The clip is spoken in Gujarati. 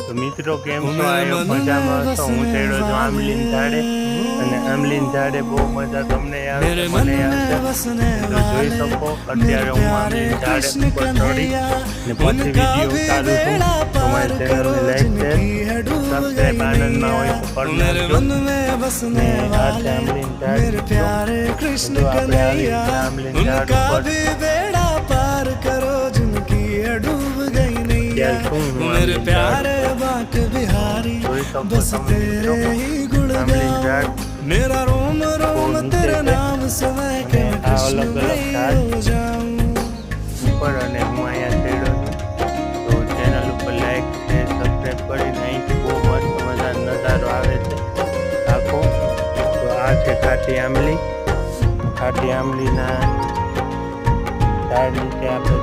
તો મિત્રો કેમ છો? આયો મજામાં છો? હું ચડ્યો છું આંબલીન ઝાડે અને આંબલીન ઝાડે બહુ મજા તમને આવશે, મને આવશે. તો જોઈ શકો અત્યારે હું આંબલીન ઝાડે ઉપર ચડી ને પછી વિડીયો ઉતારું છું. તો મારી ચેનલને લાઈક શેર સબસ્ક્રાઈબ આનંદમાં હોય તો કરી નાખજો. ને આ છે આંબલીન ઝાડ. તો આપણે આવી આંબલીન ઝાડ ઉપર मेरे प्यारे बाक बिहारी बस तेरे ही गुण गाऊं मेरा रोम रोम तेरे नाम से मैं के कृष्ण मैं हो जाऊं ऊपर અને હું અહીંયા ચડ્યો છું. તો ચેનલ ઉપર લાઈક શેર સબસ્ક્રાઈબ કરીને અહીંથી બહુ મસ્ત મજાનો નજારો આવે છે આખો. તો આ છે ખાટી આંબલી. ખાટી આંબલીના ઝાડ નીચે આપણે